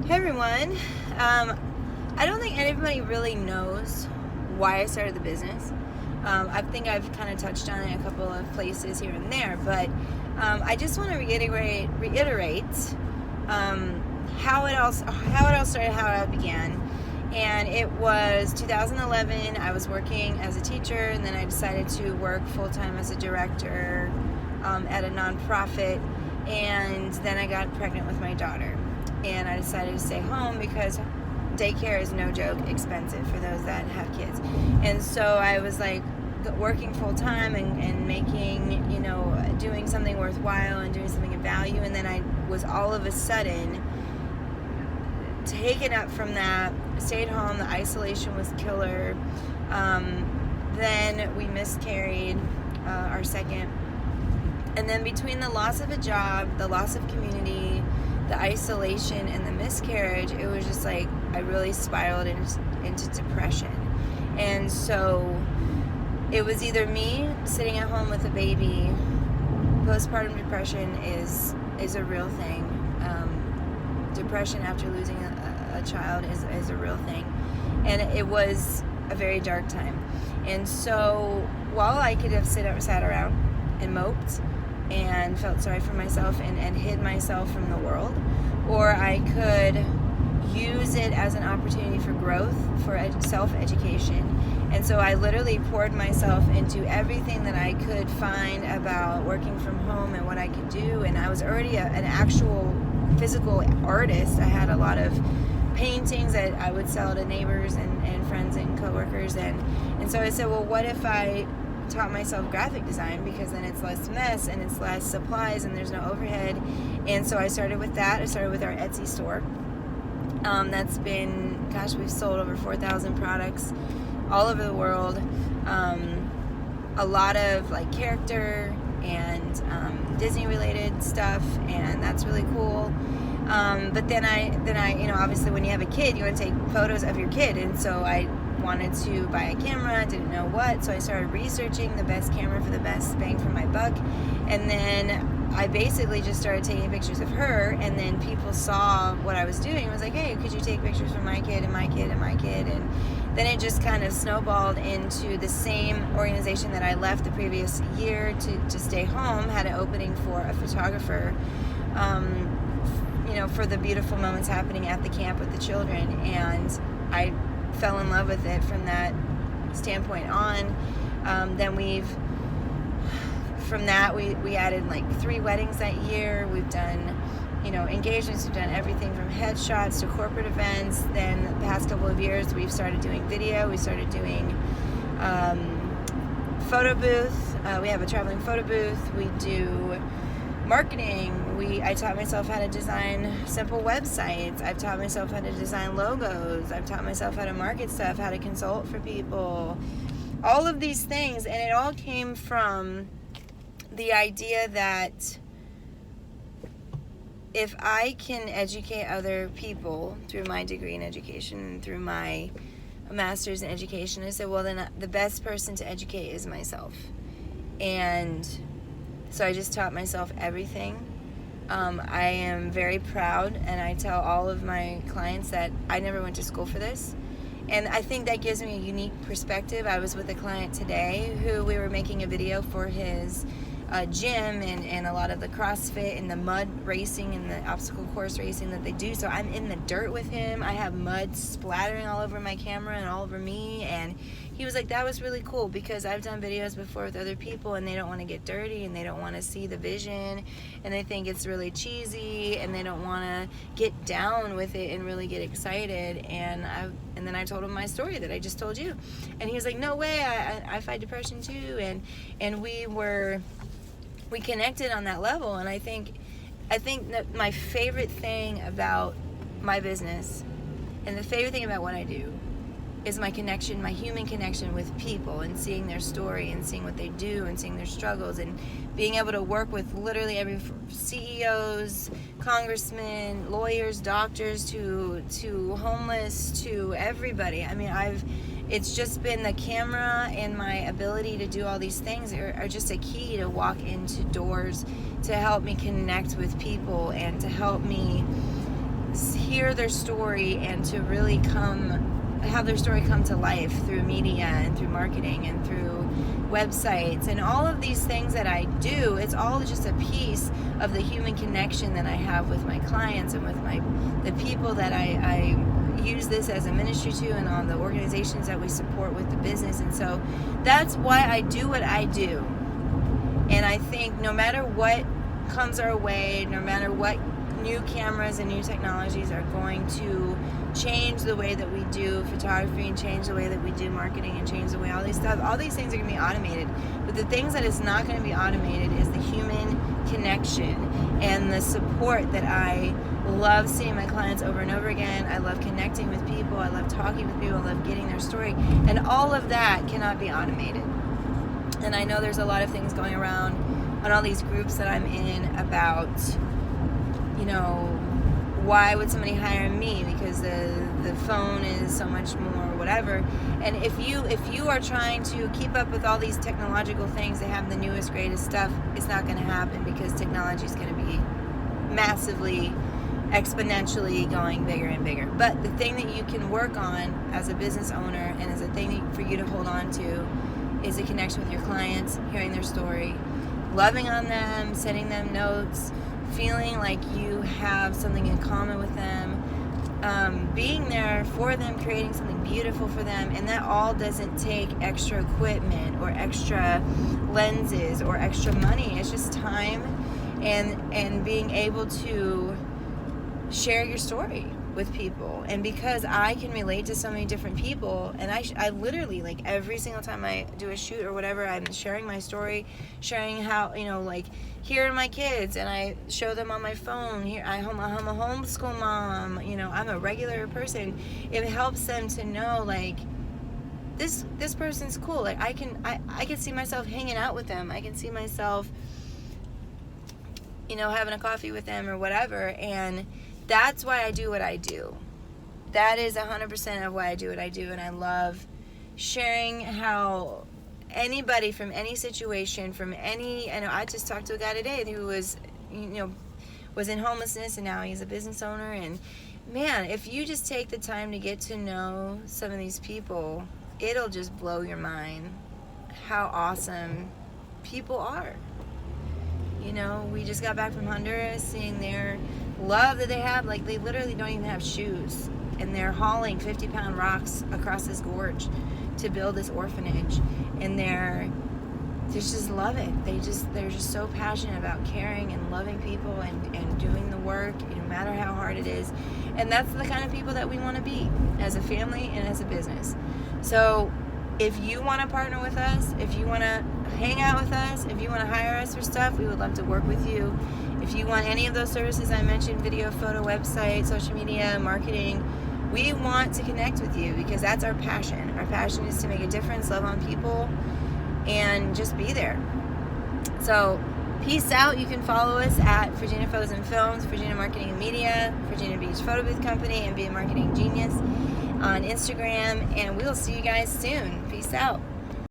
Hey everyone. I don't think anybody really knows why I started the business. I think I've kind of touched on it a couple of places here and there, but I just want to reiterate how it all started, how it all began. And it was 2011. I was working as a teacher, and then I decided to work full-time as a director at a nonprofit, and then I got pregnant with my daughter. And I decided to stay home because daycare is no joke expensive for those that have kids. And so I was like working full time and making, doing something worthwhile and doing something of value. And then I was all of a sudden taken up from that, stayed home. The isolation was killer. Then we miscarried our second. And then between the loss of a job, the loss of community, the isolation, and the miscarriage, it was just like I really spiraled into depression. And so it was either me sitting at home with a baby. Postpartum depression is a real thing. Depression after losing a child is a real thing. And it was a very dark time. And so while I could have sat around and moped and felt sorry for myself and hid myself from the world, or I could use it as an opportunity for growth, for self-education. And so I literally poured myself into everything that I could find about working from home and what I could do. And I was already an actual physical artist. I had a lot of paintings that I would sell to neighbors and friends and coworkers, and so I said, well, what if I taught myself graphic design, because then it's less mess and it's less supplies and there's no overhead. And so I started with that. I started with our Etsy store. That's been, we've sold over 4,000 products all over the world. A lot of like character and Disney related stuff, and that's really cool. But then I, obviously when you have a kid, you want to take photos of your kid, and so I wanted to buy a camera, didn't know what, so I started researching the best camera for the best bang for my buck. And then I basically just started taking pictures of her, and then people saw what I was doing and was like, hey, could you take pictures for my kid and my kid and my kid? And then it just kind of snowballed into the same organization that I left the previous year to stay home, had an opening for a photographer, for the beautiful moments happening at the camp with the children. And I fell in love with it from that standpoint on. Then from that we added like 3 weddings that year. We've done engagements, we've done everything from headshots to corporate events. Then the past couple of years we've started doing video, we started doing photo booth, we have a traveling photo booth, we do marketing. I taught myself how to design simple websites. I've taught myself how to design logos. I've taught myself how to market stuff, how to consult for people. All of these things, and it all came from the idea that if I can educate other people through my degree in education and through my master's in education, I said, well, then the best person to educate is myself. And so I just taught myself everything. I am very proud, and I tell all of my clients that I never went to school for this. And I think that gives me a unique perspective. I was with a client today who we were making a video for his gym and a lot of the CrossFit and the mud racing and the obstacle course racing that they do. So I'm in the dirt with him. I have mud splattering all over my camera and all over me. And he was like, that was really cool, because I've done videos before with other people and they don't want to get dirty and they don't want to see the vision and they think it's really cheesy and they don't want to get down with it and really get excited. And then I told him my story that I just told you. And he was like, no way, I fight depression too. And we connected on that level. And I think that my favorite thing about my business and the favorite thing about what I do is my connection, my human connection with people, and seeing their story and seeing what they do and seeing their struggles, and being able to work with literally every CEOs, congressmen, lawyers, doctors, to homeless, to everybody. I mean, it's just been the camera and my ability to do all these things are just a key to walk into doors, to help me connect with people and to help me heal hear their story and to really have their story come to life through media and through marketing and through websites and all of these things that I do. It's all just a piece of the human connection that I have with my clients and with the people that I use this as a ministry to, and on the organizations that we support with the business. And so that's why I do what I do. And I think no matter what comes our way, no matter what new cameras and new technologies are going to change the way that we do photography and change the way that we do marketing and change the way all these things are going to be automated. But the things that is not going to be automated is the human connection and the support that I love seeing my clients over and over again. I love connecting with people. I love talking with people. I love getting their story. And all of that cannot be automated. And I know there's a lot of things going around on all these groups that I'm in about, why would somebody hire me? Because the phone is so much more whatever. And if you are trying to keep up with all these technological things that have the newest, greatest stuff, it's not going to happen, because technology is going to be massively, exponentially going bigger and bigger. But the thing that you can work on as a business owner, and as a thing for you to hold on to, is a connection with your clients, hearing their story, loving on them, sending them notes, feeling like you have something in common with them, being there for them, creating something beautiful for them. And that all doesn't take extra equipment or extra lenses or extra money. It's just time and being able to share your story with people. And because I can relate to so many different people, and I literally, like, every single time I do a shoot or whatever, I'm sharing my story, sharing how, here are my kids, and I show them on my phone. Here I'm a homeschool mom, I'm a regular person. It helps them to know, like, this person's cool. Like, I can see myself hanging out with them. I can see myself, having a coffee with them or whatever. And that's why I do what I do. That is 100% of why I do what I do. And I love sharing how anybody from any situation, I just talked to a guy today who was in homelessness, and now he's a business owner. And man, if you just take the time to get to know some of these people, it'll just blow your mind how awesome people are. We just got back from Honduras, seeing their love that they have. Like, they literally don't even have shoes, and they're hauling 50-pound rocks across this gorge to build this orphanage. And they just love it. They're just so passionate about caring and loving people and doing the work, no matter how hard it is. And that's the kind of people that we want to be as a family and as a business. So if you want to partner with us, if you want to hang out with us, if you want to hire us for stuff, we would love to work with you. If you want any of those services I mentioned, video, photo, website, social media, marketing, we want to connect with you, because that's our passion. Our passion is to make a difference, love on people, and just be there. So peace out. You can follow us at Virginia Photos and Films, Virginia Marketing and Media, Virginia Beach Photo Booth Company, and Be a Marketing Genius on Instagram. And we'll see you guys soon. Peace out.